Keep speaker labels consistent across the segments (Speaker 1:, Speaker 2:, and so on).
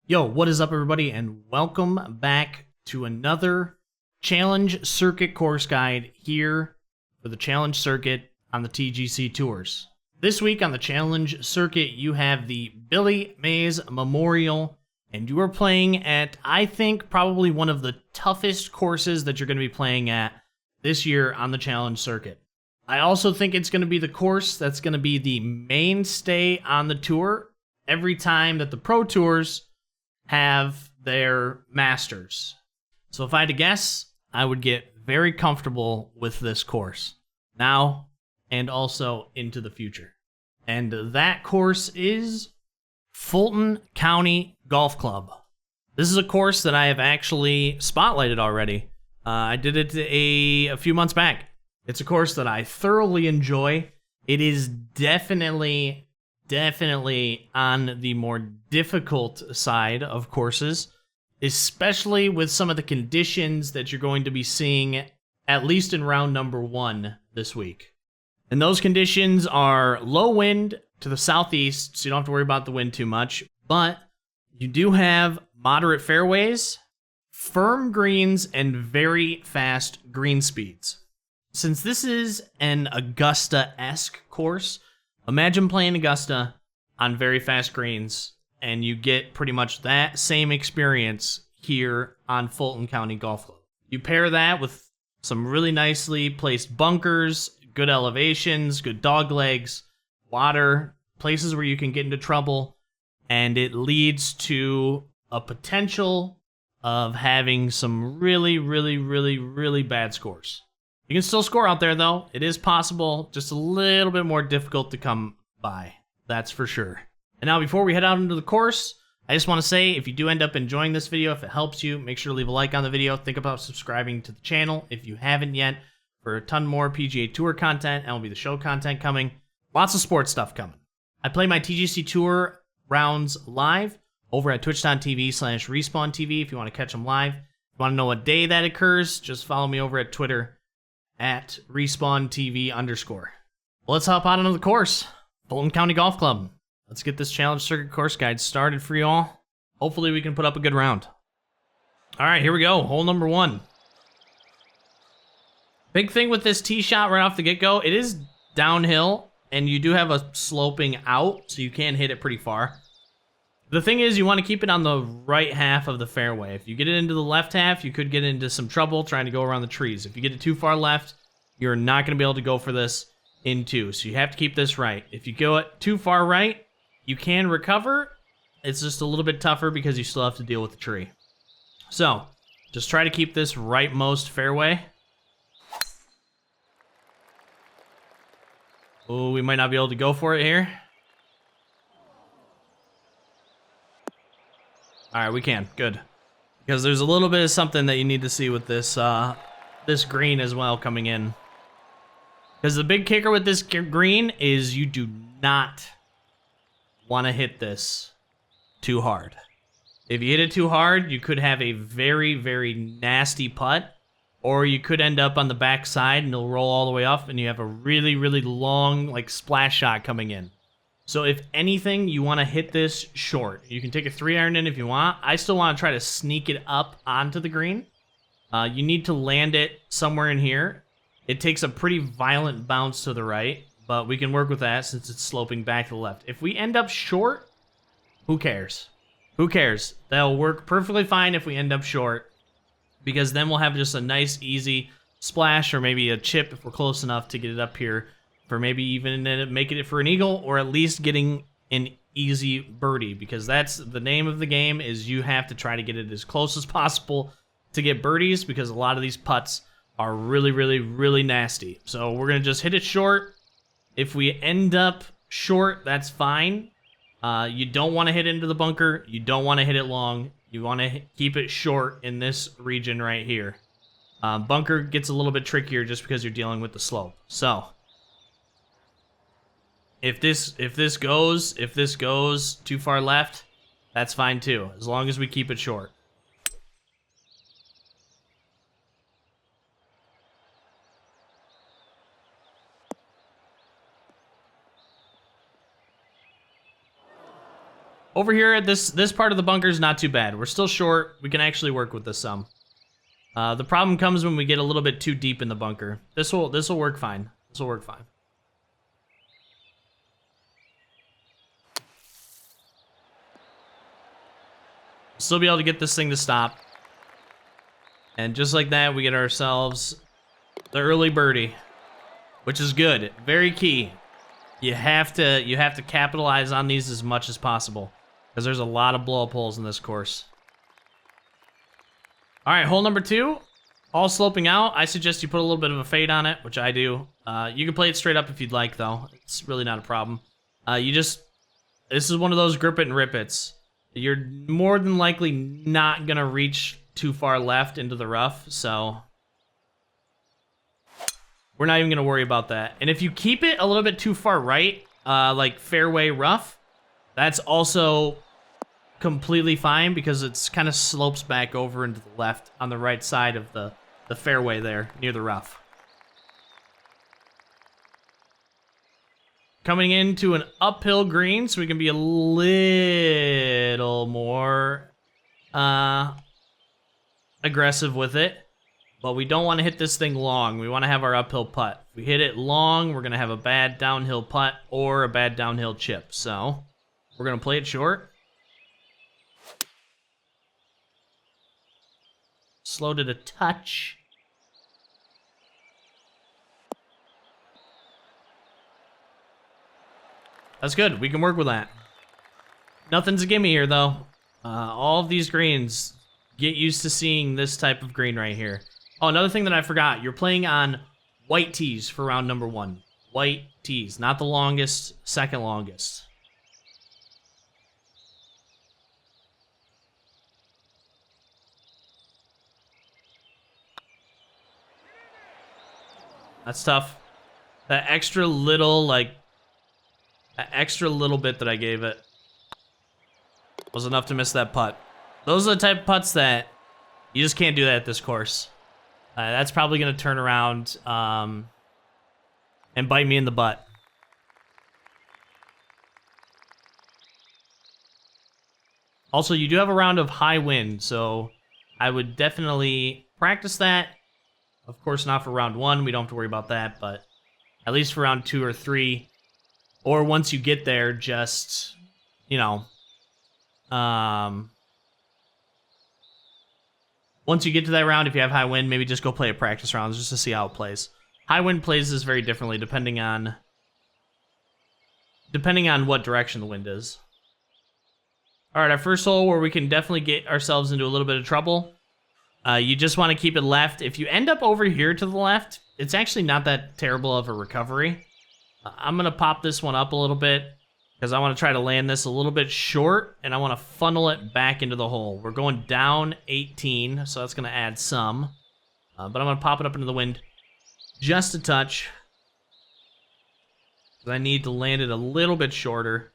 Speaker 1: Yo, what is up, everybody, and welcome back to another Challenge Circuit course guide here for the Challenge Circuit on the TGC Tours. This week on the Challenge Circuit, you have the Billy Mays Memorial, and you are playing at, I think, probably one of the toughest courses that you're going to be playing at this year on the Challenge Circuit. I also think it's going to be the course that's going to be the mainstay on the tour every time that the Pro Tours have their Masters. So if I had to guess, I would get very comfortable with this course now and also into the future. And that course is Fulton County Golf Club. This is a course that I have actually spotlighted already. I did it a few months back. It's a course that I thoroughly enjoy. It is definitely on the more difficult side of courses, especially with some of the conditions that you're going to be seeing, at least in round number 1 this week. And those conditions are low wind to the southeast, so you don't have to worry about the wind too much, but you do have moderate fairways, firm greens, and very fast green speeds. Since this is an Augusta-esque course, imagine playing Augusta on very fast greens, and you get pretty much that same experience here on Fulton County Golf Club. You pair that with some really nicely placed bunkers, good elevations, good dog legs, water, places where you can get into trouble, and it leads to a potential of having some really bad scores. You can still score out there, though. It is possible, just a little bit more difficult to come by. That's for sure. And now, before we head out into the course, I just want to say, if you do end up enjoying this video, if it helps you, make sure to leave a like on the video. Think about subscribing to the channel if you haven't yet, for a ton more PGA Tour content, and will be the show content coming. Lots of sports stuff coming. I play my TGC Tour rounds live over at twitch.tv/respawntv if you want to catch them live. If you want to know what day that occurs, just follow me over at Twitter at respawntv_. Well, let's hop out onto the course. Fulton County Golf Club. Let's get this Challenge Circuit course guide started for you all. Hopefully we can put up a good round. All right, here we go. Hole number 1. Big thing with this tee shot right off the get-go, it is downhill, and you do have a sloping out, so you can hit it pretty far. The thing is, you want to keep it on the right half of the fairway. If you get it into the left half, you could get into some trouble trying to go around the trees. If you get it too far left, you're not going to be able to go for this in 2. So you have to keep this right. If you go it too far right, you can recover. It's just a little bit tougher because you still have to deal with the tree. So just try to keep this rightmost fairway. Oh, we might not be able to go for it here. All right, we can. Good. Because there's a little bit of something that you need to see with this this green as well coming in. Because the big kicker with this green is you do not want to hit this too hard. If you hit it too hard, you could have a very nasty putt, or you could end up on the back side and it'll roll all the way up and you have a really long like splash shot coming in. So if anything, you want to hit this short. You can take a 3-iron in if you want. I still want to try to sneak it up onto the green. You need to land it somewhere in here. It takes a pretty violent bounce to the right, but we can work with that since it's sloping back to the left. If we end up short, who cares? Who cares? That'll work perfectly fine if we end up short, because then we'll have just a nice, easy splash or maybe a chip if we're close enough to get it up here, for maybe even making it for an eagle, or at least getting an easy birdie, because that's the name of the game, is you have to try to get it as close as possible to get birdies, because a lot of these putts are really nasty. So we're going to just hit it short. If we end up short, that's fine. You don't want to hit into the bunker. You don't want to hit it long. You want to keep it short in this region right here. Bunker gets a little bit trickier just because you're dealing with the slope. So if this goes too far left, that's fine too, as long as we keep it short. over here at this part of the bunker is not too bad. We're still short. We can actually work with this some. The problem comes when we get a little bit too deep in the bunker. This will work fine. This will work fine. Still be able to get this thing to stop. And just like that, we get ourselves the early birdie, which is good. Very key. You have to capitalize on these as much as possible, because there's a lot of blow-up holes in this course. All right, hole number 2, all sloping out. I suggest you put a little bit of a fade on it, which I do. You can play it straight up if you'd like, though. It's really not a problem. This is one of those grip it and rip it's. You're more than likely not gonna reach too far left into the rough, so we're not even gonna worry about that. And if you keep it a little bit too far right, like fairway rough, that's also completely fine, because it's kind of slopes back over into the left on the right side of the fairway there near the rough. Coming into an uphill green, so we can be a little more aggressive with it. But we don't want to hit this thing long. We want to have our uphill putt. If we hit it long, we're going to have a bad downhill putt or a bad downhill chip. So we're going to play it short. Slowed it a touch. That's good. We can work with that. Nothing's a gimme here, though. All of these greens, get used to seeing this type of green right here. Oh, another thing that I forgot. You're playing on white tees for round number 1. White tees, not the longest, second longest. That's tough. That extra little, that extra little bit that I gave it was enough to miss that putt. Those are the type of putts that you just can't do that at this course. That's probably going to turn around and bite me in the butt. Also, you do have a round of high wind, so I would definitely practice that. Of course, not for round 1. We don't have to worry about that, but at least for round 2 or 3. Or once you get there, just, you know, once you get to that round, if you have high wind, maybe just go play a practice round just to see how it plays. High wind plays this very differently depending on what direction the wind is. All right, our first hole where we can definitely get ourselves into a little bit of trouble. You just want to keep it left. If you end up over here to the left, it's actually not that terrible of a recovery. I'm going to pop this one up a little bit because I want to try to land this a little bit short, and I want to funnel it back into the hole. We're going down 18, so that's going to add some. But I'm going to pop it up into the wind just a touch. I need to land it a little bit shorter.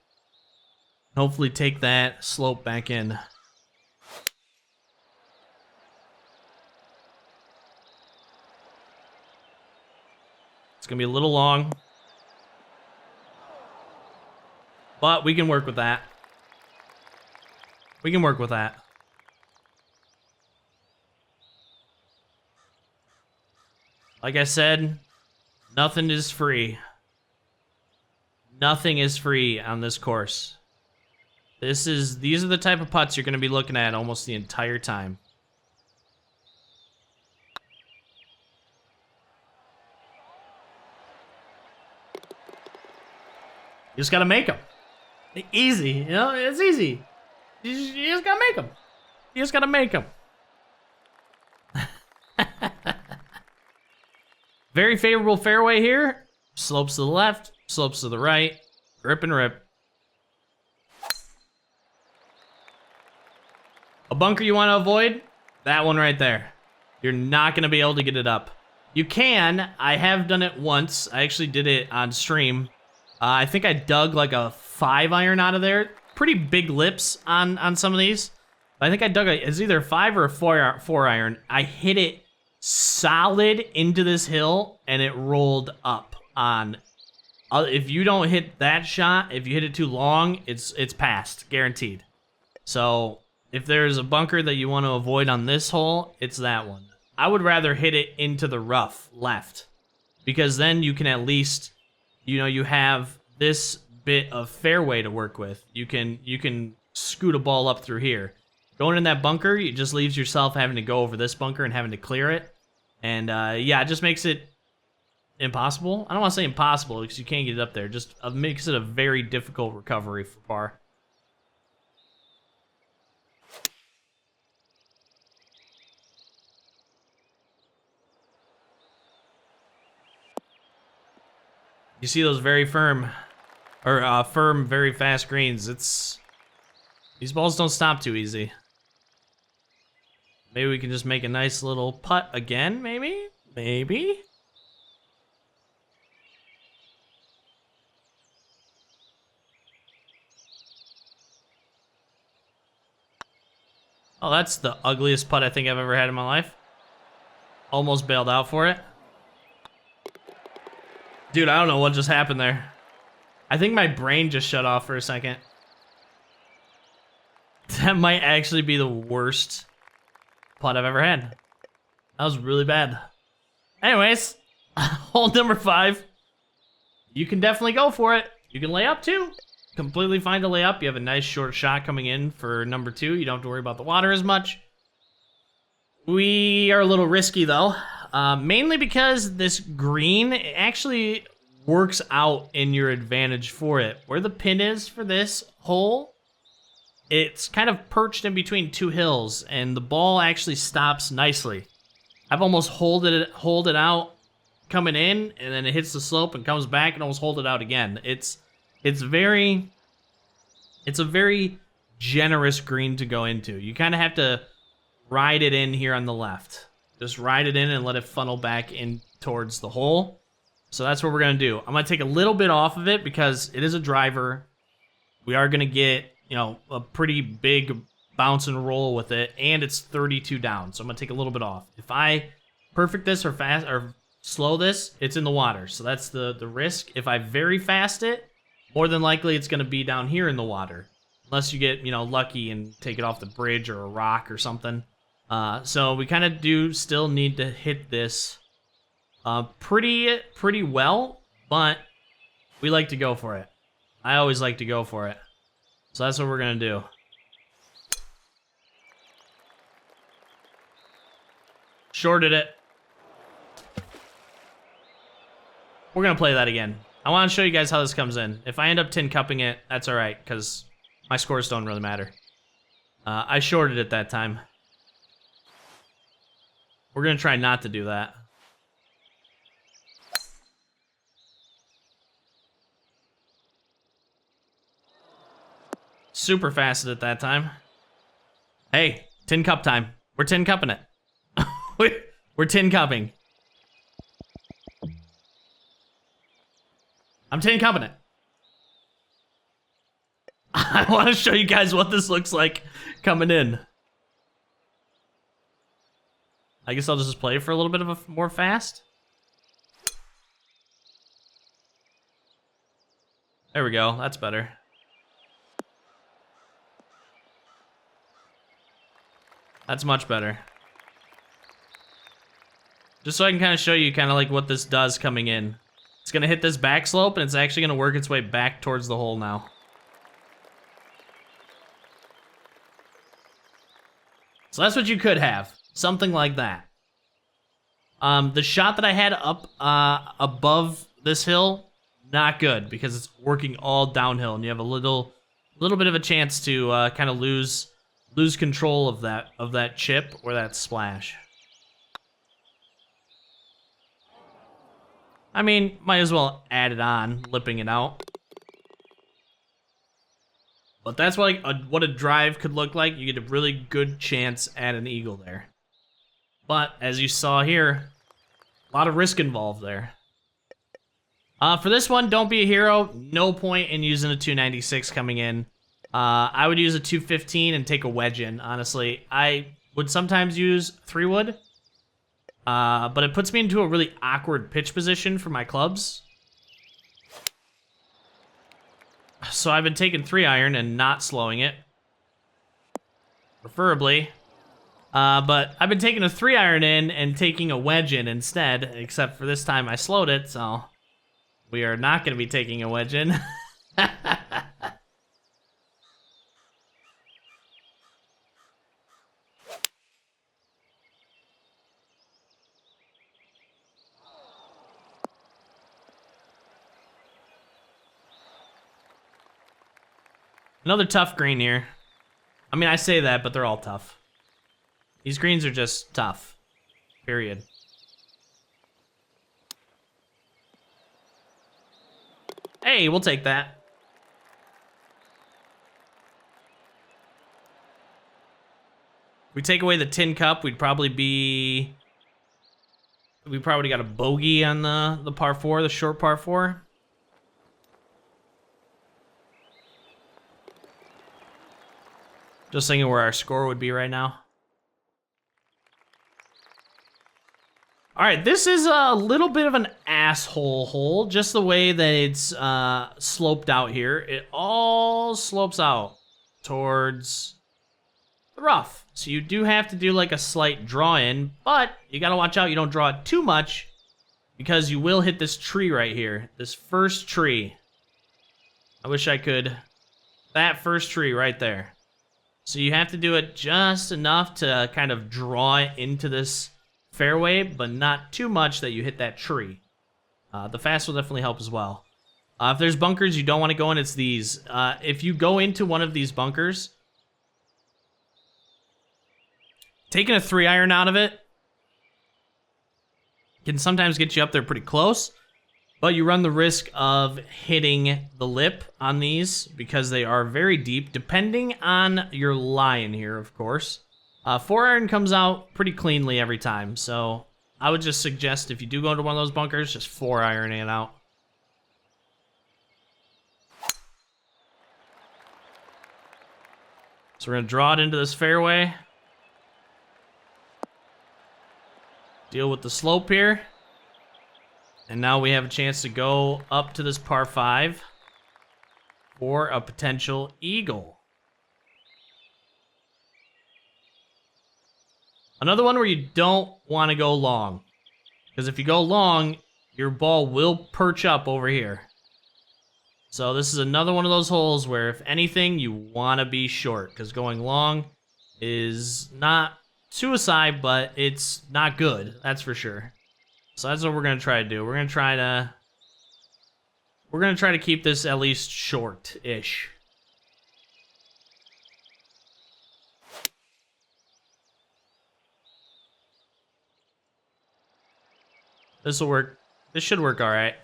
Speaker 1: Hopefully take that slope back in. It's going to be a little long. But we can work with that. We can work with that. Like I said, nothing is free. Nothing is free on this course. These are the type of putts you're going to be looking at almost the entire time. You just got to make them. Easy, you know, it's easy. You just gotta make them. You just gotta make them. Very favorable fairway here. Slopes to the left, slopes to the right. Rip and rip. A bunker you want to avoid? That one right there. You're not gonna be able to get it up. You can. I have done it once. I actually did it on stream. I think I dug like a 5-iron out of there. Pretty big lips on some of these. But I think I dug it's either a 5 or a 4-iron. I hit it solid into this hill, and it rolled up on If you don't hit that shot, if you hit it too long, it's passed, guaranteed. So if there's a bunker that you want to avoid on this hole, it's that one. I would rather hit it into the rough left, because then you can at least, you know, you have this bit of fairway to work with. You can scoot a ball up through here. Going in that bunker, it just leaves yourself having to go over this bunker and having to clear it. And yeah, it just makes it impossible. I don't want to say impossible because you can't get it up there. Just makes it a very difficult recovery for par. You see those very firm, or firm, very fast greens. These balls don't stop too easy. Maybe we can just make a nice little putt again, maybe? Maybe? Oh, that's the ugliest putt I think I've ever had in my life. Almost bailed out for it. Dude, I don't know what just happened there. I think my brain just shut off for a second. That might actually be the worst putt I've ever had. That was really bad. Anyways, hole number 5. You can definitely go for it. You can lay up too. Completely fine to lay up. You have a nice short shot coming in for number 2. You don't have to worry about the water as much. We are a little risky though. Mainly because this green actually works out in your advantage for it. Where the pin is for this hole, it's kind of perched in between 2 hills, and the ball actually stops nicely. I've almost hold it out coming in, and then it hits the slope and comes back and almost hold it out again. It's a very generous green to go into. You kind of have to ride it in here on the left. Just ride it in and let it funnel back in towards the hole. So that's what we're going to do. I'm going to take a little bit off of it because it is a driver. We are going to get, you know, a pretty big bounce and roll with it, and it's 32 down. So I'm going to take a little bit off. If I perfect this or fast or slow this, it's in the water. So that's the risk. If I very fast it, more than likely it's going to be down here in the water. Unless you get, you know, lucky and take it off the bridge or a rock or something. So we kind of do still need to hit this pretty well, but we like to go for it. I always like to go for it. So that's what we're going to do. Shorted it. We're going to play that again. I want to show you guys how this comes in. If I end up tin cupping it, that's all right, because my scores don't really matter. I shorted it that time. We're going to try not to do that. Super fasted at that time. Hey, tin cup time. We're tin cupping it. We're tin cupping. I'm tin cupping it. I want to show you guys what this looks like coming in. I guess I'll just play for a little bit of a more fast. There we go. That's better. That's much better. Just so I can kind of show you kind of like what this does coming in. It's going to hit this back slope, and it's actually going to work its way back towards the hole now. So that's what you could have. Something like that. The shot that I had up above this hill, not good, because it's working all downhill, and you have a little bit of a chance to kind of lose control of that chip or that splash. I mean, might as well add it on, lipping it out. But that's what a drive could look like. You get a really good chance at an eagle there. But, as you saw here, a lot of risk involved there. For this one, don't be a hero. No point in using a 296 coming in. I would use a 215 and take a wedge in, honestly. I would sometimes use 3-wood. But it puts me into a really awkward pitch position for my clubs. So I've been taking 3-iron and not slowing it. Preferably. But I've been taking a 3-iron in and taking a wedge in instead, except for this time I slowed it, so we are not going to be taking a wedge in. Another tough green here. I mean, I say that, but they're all tough. These greens are just tough. Period. Hey, we'll take that. If we take away the tin cup, we'd probably be... We probably got a bogey on the par 4, the short par 4. Just thinking where our score would be right now. All right, this is a little bit of an asshole hole, just the way that it's sloped out here. It all slopes out towards the rough. So you do have to do like a slight draw in, but you gotta watch out you don't draw it too much because you will hit this tree right here, this first tree. I wish I could, that first tree right there. So you have to do it just enough to kind of draw it into this fairway, but not too much that you hit that tree. The fast will definitely help as well. If there's bunkers you don't want to go in, it's these. If you go into one of these bunkers, taking a 3-iron out of it can sometimes get you up there pretty close, but you run the risk of hitting the lip on these because they are very deep, depending on your lie in here, of course. 4-iron comes out pretty cleanly every time, so I would just suggest if you do go into one of those bunkers, just 4-iron it out. So we're gonna draw it into this fairway. Deal with the slope here. And now we have a chance to go up to this par 5 for a potential eagle. Another one where you don't want to go long. Because if you go long, your ball will perch up over here. So this is another one of those holes where if anything, you want to be short. Because going long is not suicide, but it's not good. That's for sure. So that's what we're going to try to do. We're going to try to keep this at least short-ish. This will work. This should work all right.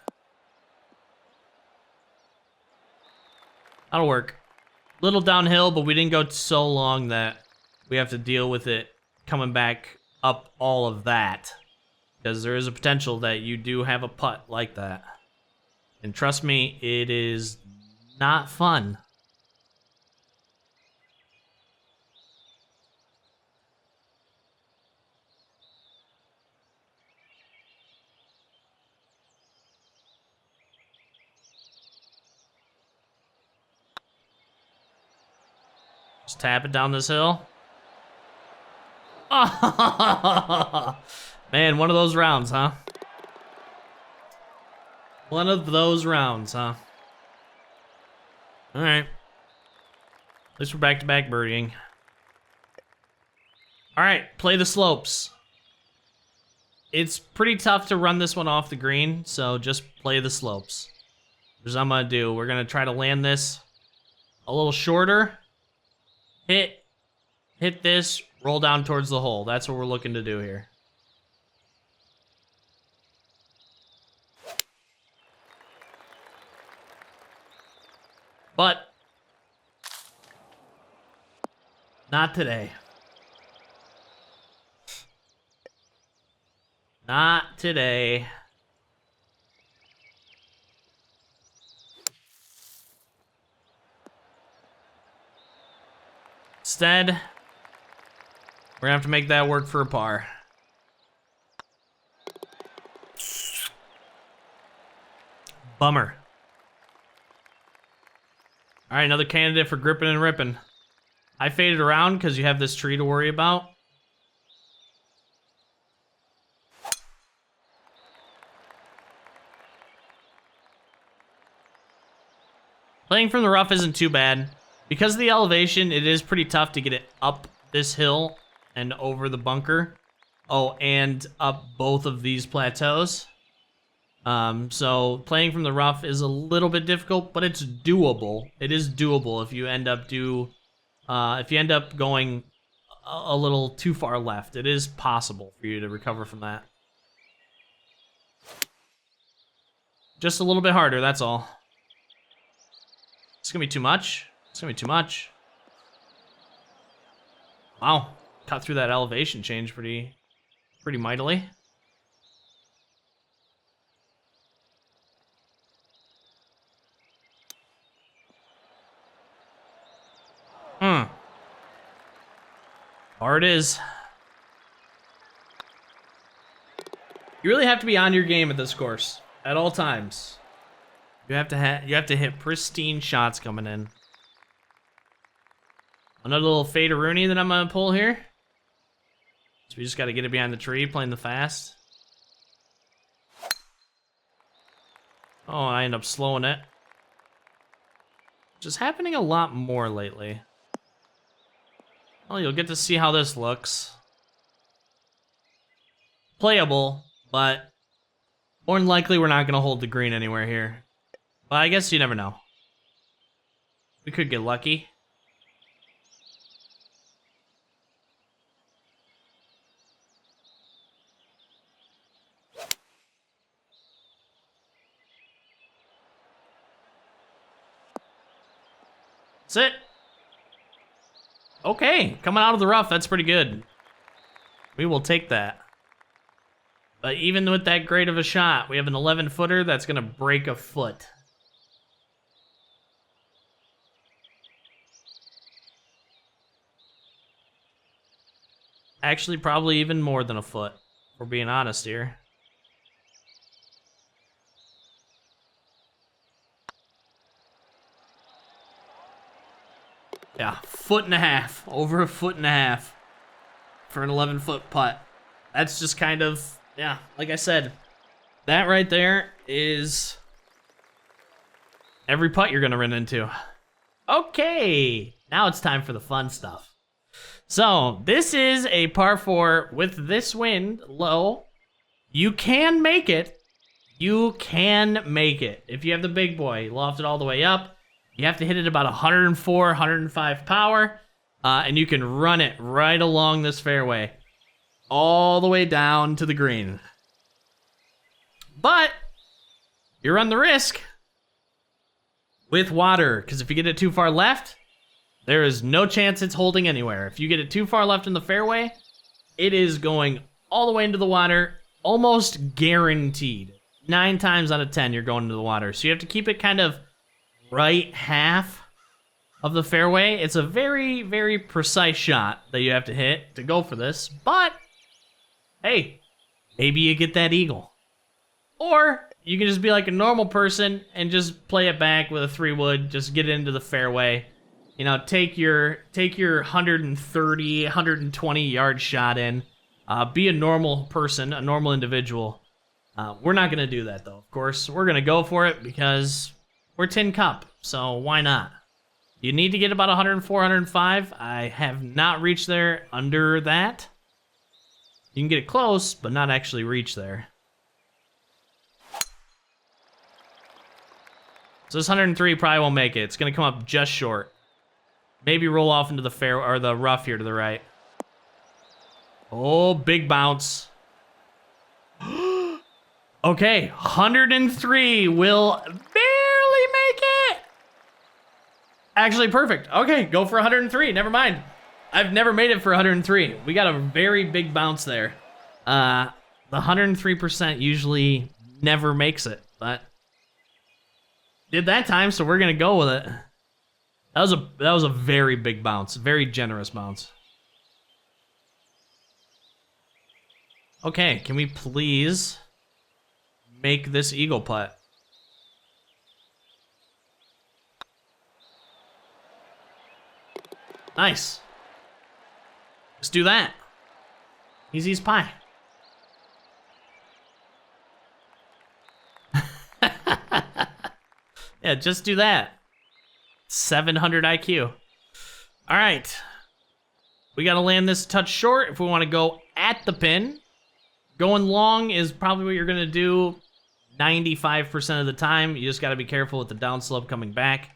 Speaker 1: That'll work. Little downhill, but we didn't go so long that we have to deal with it coming back up all of that. Because there is a potential that you do have a putt like that. And trust me, it is not fun. Just tap it down this hill. Oh, man, one of those rounds, huh? One of those rounds, huh? All right. At least we're back-to-back birdieing. All right, play the slopes. It's pretty tough to run this one off the green, so just play the slopes. Here's what I'm gonna do. We're gonna try to land this a little shorter. Hit this, roll down towards the hole. That's what we're looking to do here. But not today. Not today. Instead, we're gonna have to make that work for a par. Bummer. All right, another candidate for gripping and ripping. I faded around because you have this tree to worry about. Playing from the rough isn't too bad. Because of the elevation, it is pretty tough to get it up this hill and over the bunker. Oh, and up both of these plateaus. So playing from the rough is a little bit difficult, but it's doable. It is doable if you end up going a little too far left. It is possible for you to recover from that. Just a little bit harder, that's all. It's gonna be too much. It's gonna be too much. Wow, cut through that elevation change pretty mightily. Hard it is. You really have to be on your game at this course at all times. You have to hit pristine shots coming in. Another little fade-a-rooney that I'm gonna pull here. So we just gotta get it behind the tree, playing the fast. Oh, I end up slowing it. Which is happening a lot more lately. Well, you'll get to see how this looks. Playable, but more than likely we're not gonna hold the green anywhere here. But I guess you never know. We could get lucky. That's it. Okay, coming out of the rough, that's pretty good. We will take that. But even with that great of a shot, we have an 11-footer that's gonna break a foot. Actually, probably even more than a foot, if we're being honest here. Yeah, foot and a half. Over a foot and a half for an 11-foot putt. That's just kind of, yeah, like I said, that right there is every putt you're going to run into. Okay, now it's time for the fun stuff. So, this is a par 4 with this wind low. You can make it. You can make it. If you have the big boy, loft it all the way up. You have to hit it about 104, 105 power, and you can run it right along this fairway, all the way down to the green. But you run the risk with water, because if you get it too far left, there is no chance it's holding anywhere. If you get it too far left in the fairway, it is going all the way into the water, almost guaranteed. 9 times out of 10, you're going into the water. So you have to keep it kind of right half of the fairway. It's a very, very precise shot that you have to hit to go for this, but hey, maybe you get that eagle. Or you can just be like a normal person and just play it back with a 3-wood, just get into the fairway. You know, take your 130, 120 yard shot in. Be a normal person, a normal individual. We're not gonna do that though, of course. We're gonna go for it because we're Tin Cup, so why not? You need to get about 104, 105. I have not reached there under that. You can get it close, but not actually reach there. So this 103 probably won't make it. It's gonna come up just short. Maybe roll off into the fair or the rough here to the right. Oh, big bounce. Okay, 103 will barely make it. Actually, perfect. Okay, go for 103. Never mind. I've never made it for 103. We got a very big bounce there. The 103% usually never makes it, but did that time, so we're gonna go with it. That was a very big bounce, very generous bounce. Okay, can we please make this eagle putt? Nice. Let's do that. Easy as pie. Yeah, just do that. 700 IQ. All right. We got to land this touch short if we want to go at the pin. Going long is probably what you're going to do 95% of the time. You just got to be careful with the downslope coming back.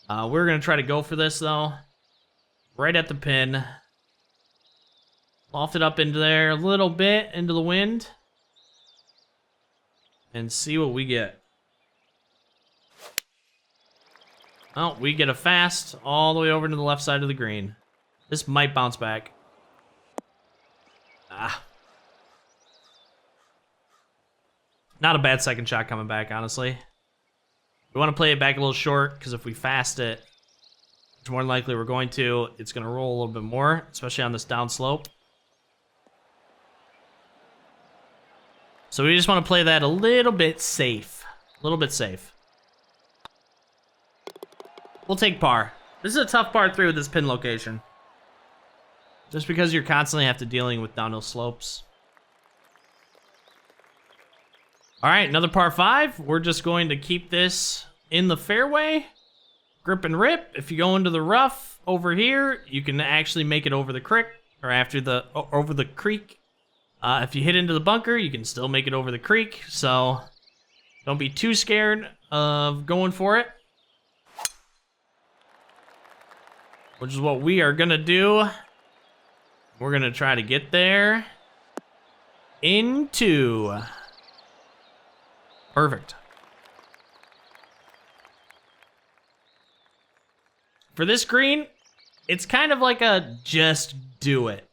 Speaker 1: We're going to try to go for this, though. Right at the pin. Loft it up into there a little bit, into the wind. And see what we get. Oh, we get a fast all the way over to the left side of the green. This might bounce back. Ah. Not a bad second shot coming back, honestly. We want to play it back a little short, because if we fast it, which more than likely we're going to, it's going to roll a little bit more, especially on this down slope. So we just want to play that a little bit safe. A little bit safe. We'll take par. This is a tough par 3 with this pin location. Just because you're constantly have to dealing with downhill slopes. All right, another par 5. We're just going to keep this in the fairway. Grip and rip. If you go into the rough over here, you can actually make it over the creek, or over the creek. If you hit into the bunker, you can still make it over the creek. So don't be too scared of going for it. Which is what we are gonna do. We're gonna try to get there. Into. Perfect. For this green, it's kind of like a just do it.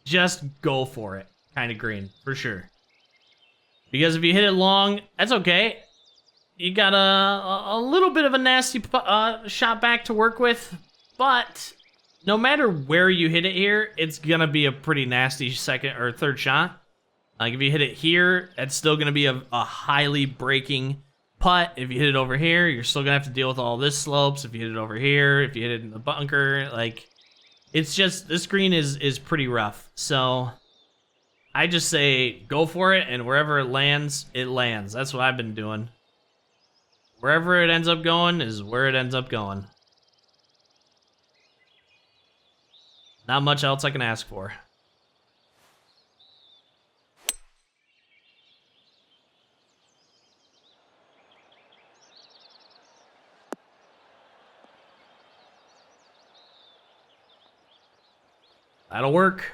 Speaker 1: Just go for it kind of green, for sure. Because if you hit it long, that's okay. You got a little bit of a nasty shot back to work with. But no matter where you hit it here, it's gonna be a pretty nasty second or third shot. Like if you hit it here, it's still gonna be a highly breaking putt. If you hit it over here, you're still gonna have to deal with all this slopes. If you hit it over here, if you hit it in the bunker, like it's just, this green is pretty rough. So I just say go for it, and wherever it lands, it lands. That's what I've been doing. Wherever it ends up going is where it ends up going. Not much else I can ask for. That'll work.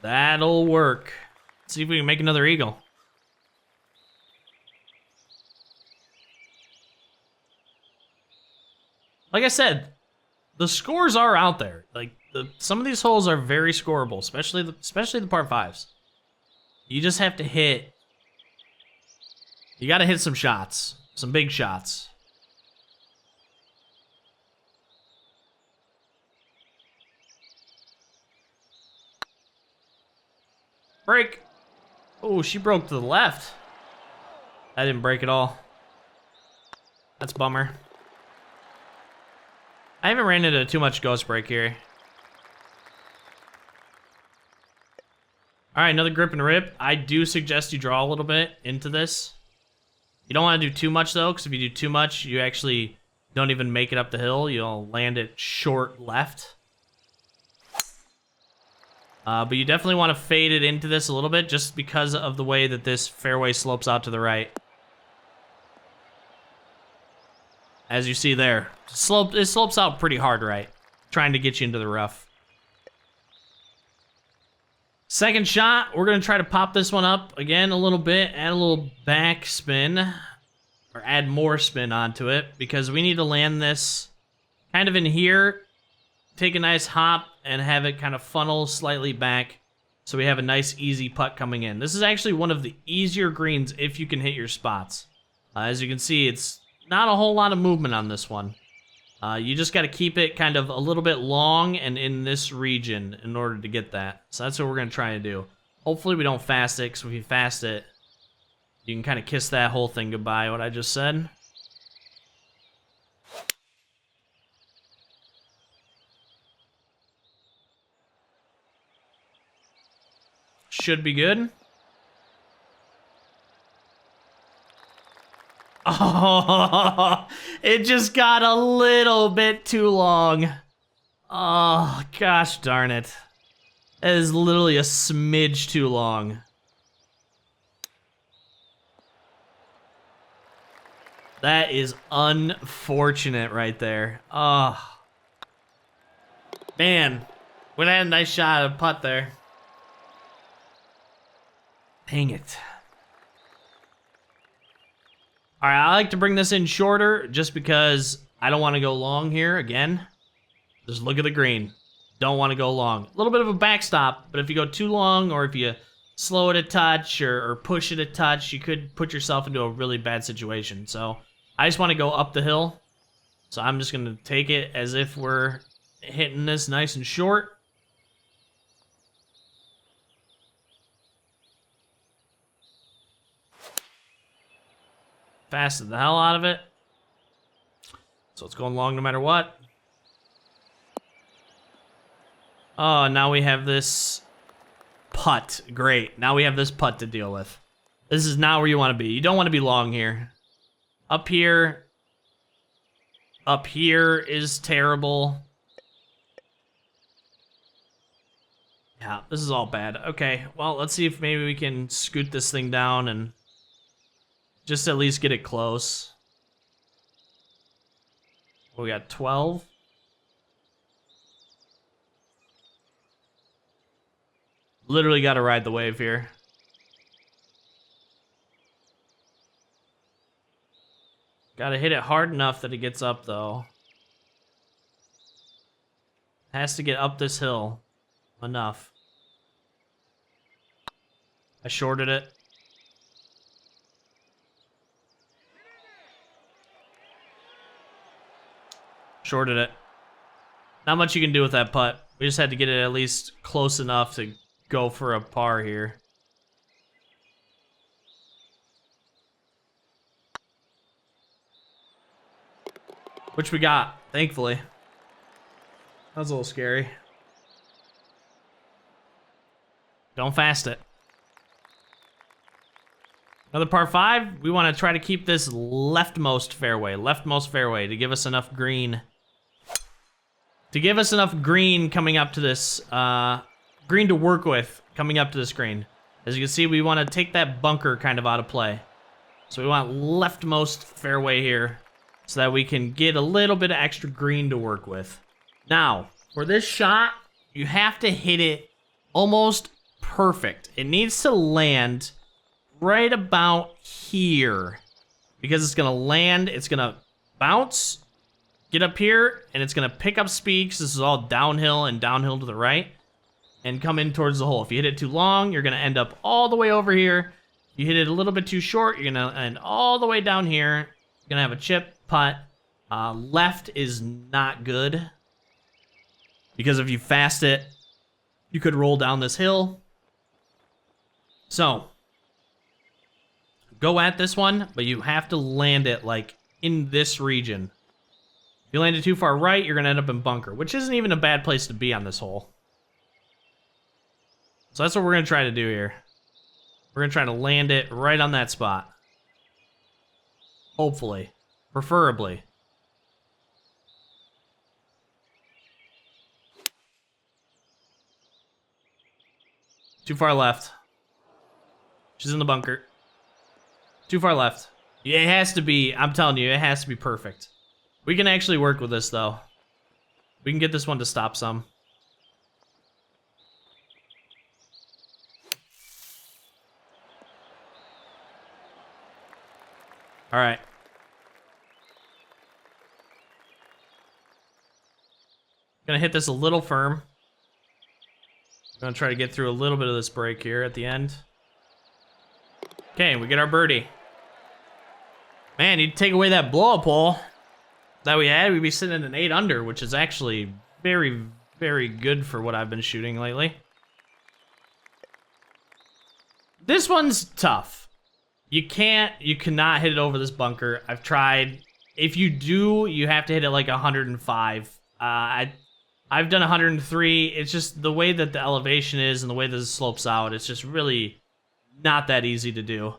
Speaker 1: That'll work. Let's see if we can make another eagle. Like I said, the scores are out there. Like some of these holes are very scoreable, especially the par 5s. You just have to hit. You got to hit some shots, some big shots. Break. Oh, she broke to the left. That didn't break at all. That's a bummer. I haven't ran into too much ghost break here. All right, another grip and rip. I do suggest you draw a little bit into this. You don't want to do too much though, because if you do too much, you actually don't even make it up the hill. You'll land it short left. But you definitely want to fade it into this a little bit, just because of the way that this fairway slopes out to the right. As you see there, it slopes out pretty hard right, trying to get you into the rough. Second shot, we're going to try to pop this one up again a little bit, add a little back spin, or add more spin onto it, because we need to land this kind of in here, take a nice hop, and have it kind of funnel slightly back, so we have a nice easy putt coming in. This is actually one of the easier greens if you can hit your spots. As you can see, it's not a whole lot of movement on this one. You just got to keep it kind of a little bit long and in this region in order to get that. So that's what we're going to try to do. Hopefully we don't fast it, because if you fast it, you can kind of kiss that whole thing goodbye, what I just said. should be good. Oh, it just got a little bit too long. Oh, gosh darn it. That is literally a smidge too long. That is unfortunate right there. Oh. Man, would have had a nice shot at a putt there. Dang it. All right, I like to bring this in shorter just because I don't want to go long here again. Just look at the green. Don't want to go long. A little bit of a backstop, but if you go too long or if you slow it a touch or push it a touch, you could put yourself into a really bad situation. So I just want to go up the hill. So I'm just going to take it as if we're hitting this nice and short. Fasted the hell out of it. So it's going long no matter what. Oh, now we have this putt. Great. Now we have this putt to deal with. This is not where you want to be. You don't want to be long here. Up here is terrible. Yeah, this is all bad. Okay, well, let's see if maybe we can scoot this thing down and just at least get it close. We got 12. Literally got to ride the wave here. Got to hit it hard enough that it gets up, though. Has to get up this hill enough. I shorted it. Shorted it. Not much you can do with that putt. We just had to get it at least close enough to go for a par here. Which we got, thankfully. That was a little scary. Don't fast it. Another par 5. We want to try to keep this leftmost fairway to give us enough green. To give us enough green coming up to this, green to work with coming up to this green. As you can see, we want to take that bunker kind of out of play. So we want leftmost fairway here so that we can get a little bit of extra green to work with. Now, for this shot, you have to hit it almost perfect. It needs to land right about here because it's going to land, it's going to bounce, get up here, and it's going to pick up speed because this is all downhill and downhill to the right and come in towards the hole. If you hit it too long, you're going to end up all the way over here. If you hit it a little bit too short, you're going to end all the way down here. You're going to have a chip, putt. Left is not good because if you fast it, you could roll down this hill. So, go at this one, but you have to land it like in this region. If you land it too far right, you're going to end up in bunker, which isn't even a bad place to be on this hole. So that's what we're going to try to do here. We're going to try to land it right on that spot. Hopefully. Preferably. Too far left. She's in the bunker. Too far left. Yeah, it has to be, I'm telling you, it has to be perfect. We can actually work with this, though. We can get this one to stop some. All right. Gonna hit this a little firm. Gonna try to get through a little bit of this break here at the end. Okay, we get our birdie. Man, you'd take away that blow-up hole that we had, we'd be sitting at an 8 under, which is actually very, very good for what I've been shooting lately. This one's tough. You cannot hit it over this bunker. I've tried. If you do, you have to hit it like 105. I've done 103. It's just the way that the elevation is and the way that it slopes out. It's just really not that easy to do.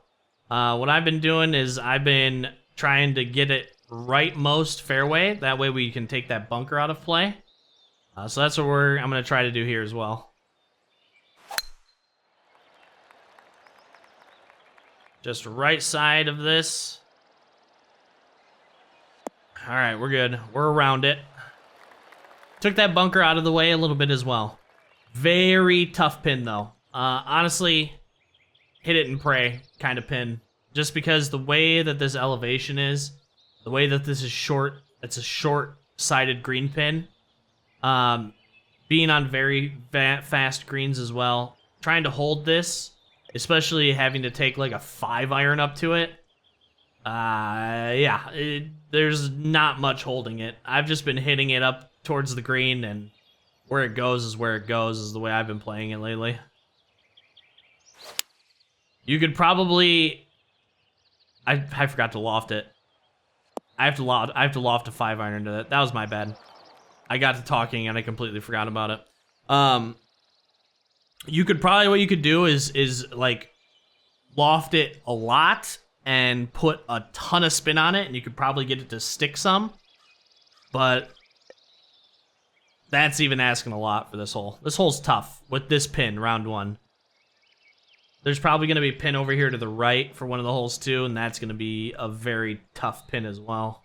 Speaker 1: What I've been doing is I've been trying to get it rightmost fairway. That way we can take that bunker out of play. So that's what I'm going to try to do here as well. Just right side of this. All right, we're good. We're around it. Took that bunker out of the way a little bit as well. Very tough pin, though. Honestly, hit it and pray kind of pin. Just because the way that this elevation is, the way that this is short, it's a short-sided green pin. Being on very fast greens as well. Trying to hold this, especially having to take like a 5-iron up to it. Yeah, there's not much holding it. I've just been hitting it up towards the green, and where it goes is where it goes, is the way I've been playing it lately. You could probably... I forgot to loft it. I have to loft a 5-iron to that. That was my bad. I got to talking and I completely forgot about it. You could probably, what you could do is like loft it a lot and put a ton of spin on it, and you could probably get it to stick some. But that's even asking a lot for this hole. This hole's tough with this pin, round one. There's probably going to be a pin over here to the right for one of the holes too, and that's going to be a very tough pin as well.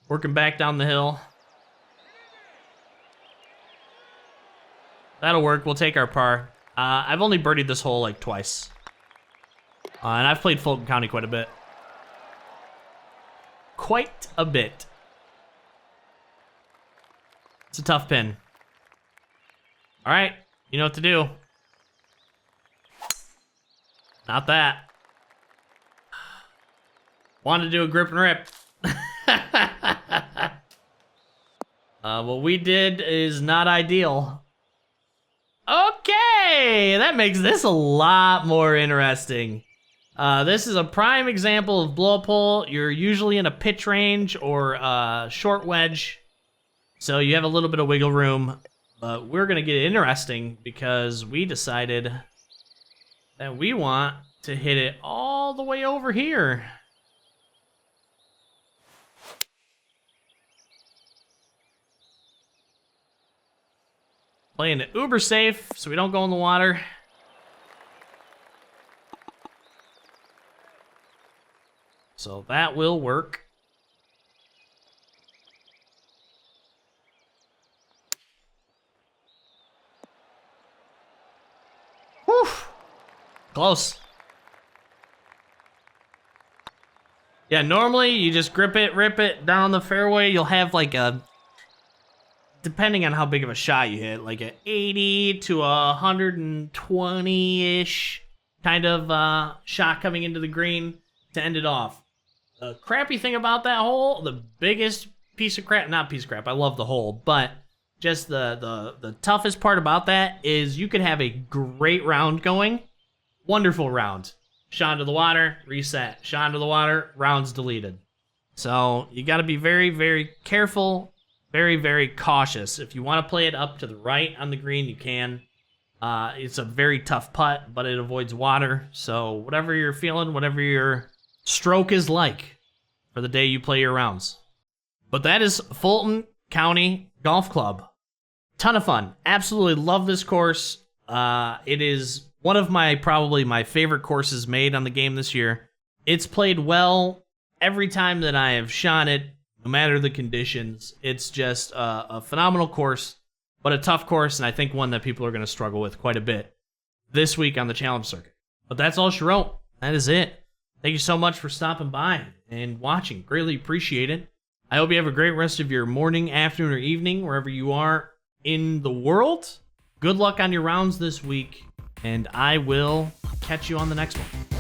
Speaker 1: Working back down the hill. That'll work. We'll take our par. I've only birdied this hole like twice. And I've played Fulton County quite a bit. Quite a bit. It's a tough pin. All right, you know what to do. Not that. Wanted to do a grip and rip. What we did is not ideal. Okay, that makes this a lot more interesting. This is a prime example of blow-up hole. You're usually in a pitch range or a short wedge, so you have a little bit of wiggle room. But we're gonna get interesting because we decided that we want to hit it all the way over here. Playing it uber safe so we don't go in the water. So that will work. Whew. Close. Yeah, normally you just grip it, rip it down the fairway. You'll have like a, depending on how big of a shot you hit, like an 80 to 120-ish kind of shot coming into the green to end it off. The crappy thing about that hole, the biggest piece of crap, not piece of crap, I love the hole, but just the toughest part about that is you could have a great round going, wonderful round. Shot into the water, reset. Shot into the water, round's deleted. So you got to be very, very careful. Very, very cautious. If you want to play it up to the right on the green, you can. It's a very tough putt, but it avoids water. So whatever you're feeling, whatever your stroke is like for the day you play your rounds. But that is Fulton County Golf Club. Ton of fun. Absolutely love this course. It is one of probably my favorite courses made on the game this year. It's played well every time that I have shot it. No matter the conditions, it's just a phenomenal course, but a tough course, and I think one that people are going to struggle with quite a bit this week on the Challenge Circuit. But that's all she wrote. That is it. Thank you so much for stopping by and watching. Greatly appreciate it. I hope you have a great rest of your morning, afternoon, or evening, wherever you are in the world. Good luck on your rounds this week, and I will catch you on the next one.